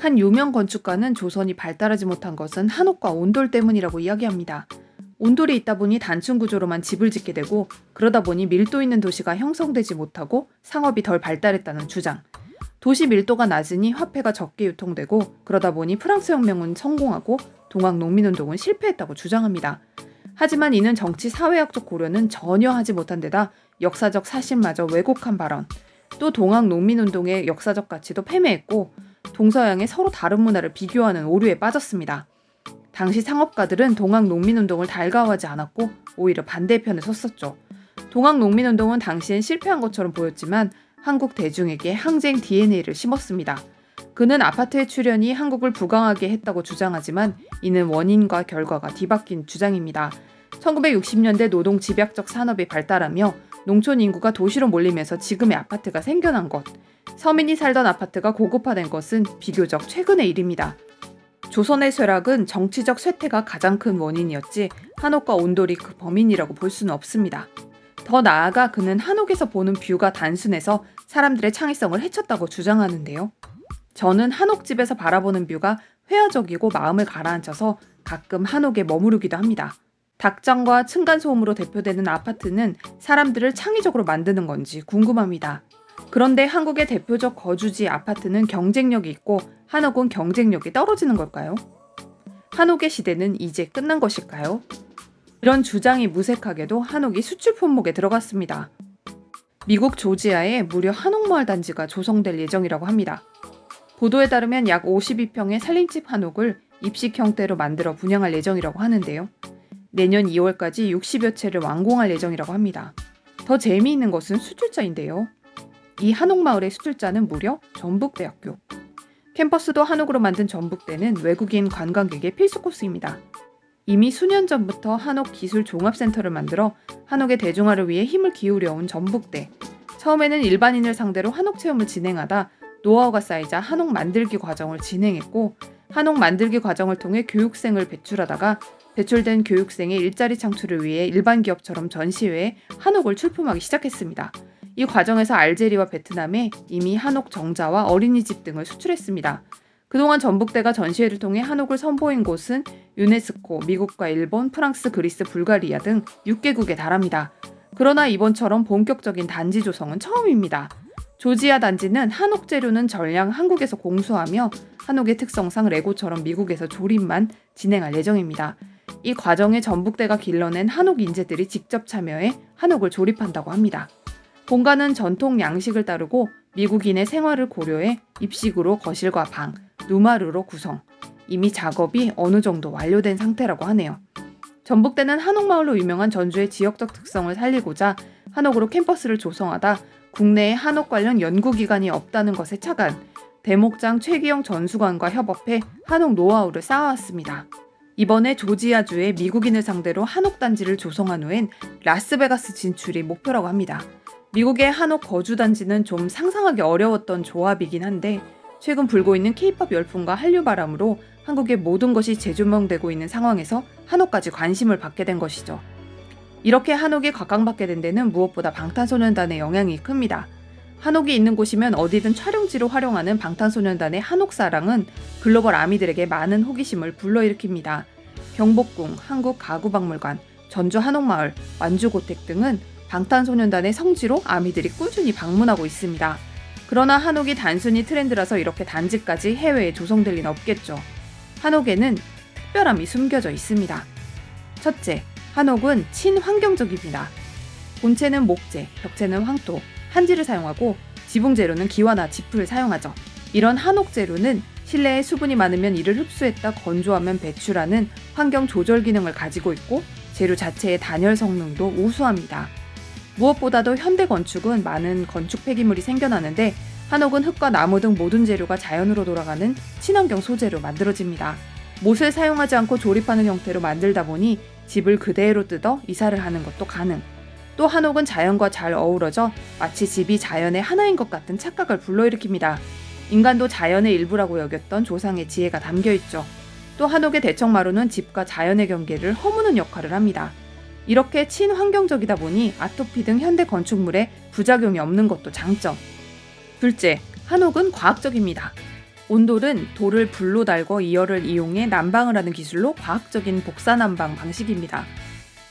한 유명 건축가는 조선이 발달하지 못한 것은 한옥과 온돌 때문이라고 이야기합니다. 온돌이 있다 보니 단층 구조로만 집을 짓게 되고 그러다 보니 밀도 있는 도시가 형성되지 못하고 상업이 덜 발달했다는 주장. 도시 밀도가 낮으니 화폐가 적게 유통되고 그러다 보니 프랑스 혁명은 성공하고 동학 농민운동은 실패했다고 주장합니다. 하지만 이는 정치 사회학적 고려는 전혀 하지 못한 데다 역사적 사실마저 왜곡한 발언. 또 동학 농민운동의 역사적 가치도 패배했고 동서양의 서로 다른 문화를 비교하는 오류에 빠졌습니다. 당시 상업가들은 동학 농민운동을 달가워하지 않았고 오히려 반대편에 섰었죠. 동학 농민운동은 당시엔 실패한 것처럼 보였지만 한국 대중에게 항쟁 DNA를 심었습니다. 그는 아파트의 출현이 한국을 부강하게 했다고 주장하지만 이는 원인과 결과가 뒤바뀐 주장입니다. 1960년대 노동 집약적 산업이 발달하며 농촌 인구가 도시로 몰리면서 지금의 아파트가 생겨난 것, 서민이 살던 아파트가 고급화된 것은 비교적 최근의 일입니다. 조선의 쇠락은 정치적 쇠퇴가 가장 큰 원인이었지 한옥과 온돌이 그 범인이라고 볼 수는 없습니다. 더 나아가 그는 한옥에서 보는 뷰가 단순해서 사람들의 창의성을 해쳤다고 주장하는데요. 저는 한옥집에서 바라보는 뷰가 회화적이고 마음을 가라앉혀서 가끔 한옥에 머무르기도 합니다. 닭장과 층간소음으로 대표되는 아파트는 사람들을 창의적으로 만드는 건지 궁금합니다. 그런데 한국의 대표적 거주지 아파트는 경쟁력이 있고 한옥은 경쟁력이 떨어지는 걸까요? 한옥의 시대는 이제 끝난 것일까요? 이런 주장이 무색하게도 한옥이 수출 품목에 들어갔습니다. 미국 조지아에 무려 한옥마을 단지가 조성될 예정이라고 합니다. 보도에 따르면 약 52평의 살림집 한옥을 입식 형태로 만들어 분양할 예정이라고 하는데요. 내년 2월까지 60여 채를 완공할 예정이라고 합니다. 더 재미있는 것은 수출자인데요. 이 한옥마을의 수출자는 무려 전북대학교. 캠퍼스도 한옥으로 만든 전북대는 외국인 관광객의 필수 코스입니다. 이미 수년 전부터 한옥기술종합센터를 만들어 한옥의 대중화를 위해 힘을 기울여온 전북대. 처음에는 일반인을 상대로 한옥 체험을 진행하다 노하우가 쌓이자 한옥 만들기 과정을 진행했고 한옥 만들기 과정을 통해 교육생을 배출하다가 배출된 교육생의 일자리 창출을 위해 일반 기업처럼 전시회에 한옥을 출품하기 시작했습니다. 이 과정에서 알제리와 베트남에 이미 한옥 정자와 어린이집 등을 수출했습니다. 그동안 전북대가 전시회를 통해 한옥을 선보인 곳은 유네스코, 미국과 일본, 프랑스, 그리스, 불가리아 등 6개국에 달합니다. 그러나 이번처럼 본격적인 단지 조성은 처음입니다. 조지아 단지는 한옥 재료는 전량 한국에서 공수하며 한옥의 특성상 레고처럼 미국에서 조립만 진행할 예정입니다. 이 과정에 전북대가 길러낸 한옥 인재들이 직접 참여해 한옥을 조립한다고 합니다. 공간은 전통 양식을 따르고 미국인의 생활을 고려해 입식으로 거실과 방, 누마루로 구성. 이미 작업이 어느 정도 완료된 상태라고 하네요. 전북대는 한옥마을로 유명한 전주의 지역적 특성을 살리고자 한옥으로 캠퍼스를 조성하다 국내에 한옥 관련 연구기관이 없다는 것에 착안, 대목장 최기영 전수관과 협업해 한옥 노하우를 쌓아왔습니다. 이번에 조지아주의 미국인을 상대로 한옥 단지를 조성한 후엔 라스베가스 진출이 목표라고 합니다. 미국의 한옥 거주 단지는 좀 상상하기 어려웠던 조합이긴 한데 최근 불고 있는 K-팝 열풍과 한류 바람으로 한국의 모든 것이 재조명되고 있는 상황에서 한옥까지 관심을 받게 된 것이죠. 이렇게 한옥이 각광받게 된 데는 무엇보다 방탄소년단의 영향이 큽니다. 한옥이 있는 곳이면 어디든 촬영지로 활용하는 방탄소년단의 한옥사랑은 글로벌 아미들에게 많은 호기심을 불러일으킵니다. 경복궁, 한국가구박물관, 전주 한옥마을, 완주고택 등은 방탄소년단의 성지로 아미들이 꾸준히 방문하고 있습니다. 그러나 한옥이 단순히 트렌드라서 이렇게 단지까지 해외에 조성될 리는 없겠죠. 한옥에는 특별함이 숨겨져 있습니다. 첫째, 한옥은 친환경적입니다. 본체는 목재, 벽체는 황토, 한지를 사용하고 지붕 재료는 기와나 지프를 사용하죠. 이런 한옥 재료는 실내에 수분이 많으면 이를 흡수했다 건조하면 배출하는 환경 조절 기능을 가지고 있고 재료 자체의 단열 성능도 우수합니다. 무엇보다도 현대 건축은 많은 건축 폐기물이 생겨나는데 한옥은 흙과 나무 등 모든 재료가 자연으로 돌아가는 친환경 소재로 만들어집니다. 못을 사용하지 않고 조립하는 형태로 만들다 보니 집을 그대로 뜯어 이사를 하는 것도 가능. 또 한옥은 자연과 잘 어우러져 마치 집이 자연의 하나인 것 같은 착각을 불러일으킵니다. 인간도 자연의 일부라고 여겼던 조상의 지혜가 담겨있죠. 또 한옥의 대청마루는 집과 자연의 경계를 허무는 역할을 합니다. 이렇게 친환경적이다 보니 아토피 등 현대 건축물에 부작용이 없는 것도 장점. 둘째, 한옥은 과학적입니다. 온돌은 돌을 불로 달궈 이열을 이용해 난방을 하는 기술로 과학적인 복사난방 방식입니다.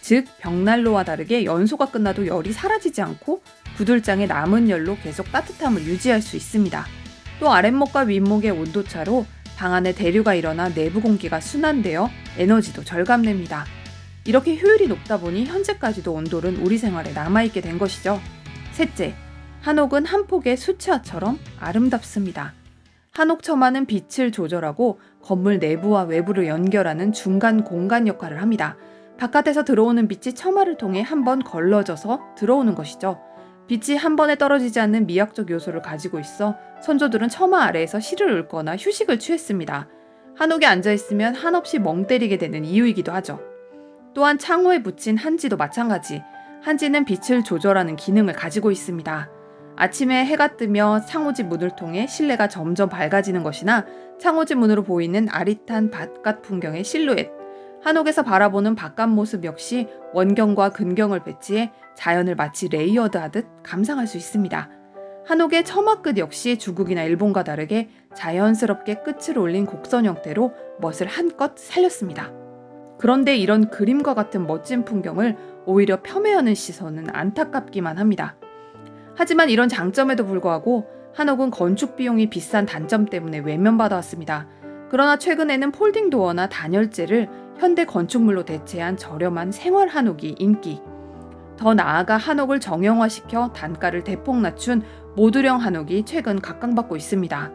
즉, 벽난로와 다르게 연소가 끝나도 열이 사라지지 않고 구들장의 남은 열로 계속 따뜻함을 유지할 수 있습니다. 또 아랫목과 윗목의 온도차로 방 안에 대류가 일어나 내부 공기가 순환되어 에너지도 절감됩니다. 이렇게 효율이 높다 보니 현재까지도 온돌은 우리 생활에 남아있게 된 것이죠. 셋째, 한옥은 한 폭의 수채화처럼 아름답습니다. 한옥 처마는 빛을 조절하고 건물 내부와 외부를 연결하는 중간 공간 역할을 합니다. 바깥에서 들어오는 빛이 처마를 통해 한번 걸러져서 들어오는 것이죠. 빛이 한 번에 떨어지지 않는 미학적 요소를 가지고 있어 선조들은 처마 아래에서 시를 읊거나 휴식을 취했습니다. 한옥에 앉아있으면 한없이 멍 때리게 되는 이유이기도 하죠. 또한 창호에 붙인 한지도 마찬가지. 한지는 빛을 조절하는 기능을 가지고 있습니다. 아침에 해가 뜨며 창호지 문을 통해 실내가 점점 밝아지는 것이나 창호지 문으로 보이는 아릿한 바깥 풍경의 실루엣, 한옥에서 바라보는 바깥 모습 역시 원경과 근경을 배치해 자연을 마치 레이어드하듯 감상할 수 있습니다. 한옥의 처마 끝 역시 중국이나 일본과 다르게 자연스럽게 끝을 올린 곡선 형태로 멋을 한껏 살렸습니다. 그런데 이런 그림과 같은 멋진 풍경을 오히려 폄훼하는 시선은 안타깝기만 합니다. 하지만 이런 장점에도 불구하고 한옥은 건축 비용이 비싼 단점 때문에 외면받아왔습니다. 그러나 최근에는 폴딩 도어나 단열재를 현대 건축물로 대체한 저렴한 생활 한옥이 인기. 더 나아가 한옥을 정형화시켜 단가를 대폭 낮춘 모듈형 한옥이 최근 각광받고 있습니다.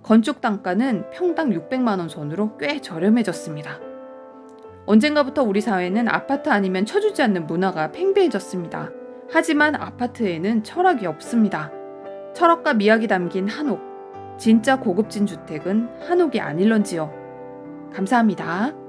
건축 단가는 평당 600만 원 선으로 꽤 저렴해졌습니다. 언젠가부터 우리 사회는 아파트 아니면 쳐주지 않는 문화가 팽배해졌습니다. 하지만 아파트에는 철학이 없습니다. 철학과 미학이 담긴 한옥. 진짜 고급진 주택은 한옥이 아닐런지요. 감사합니다.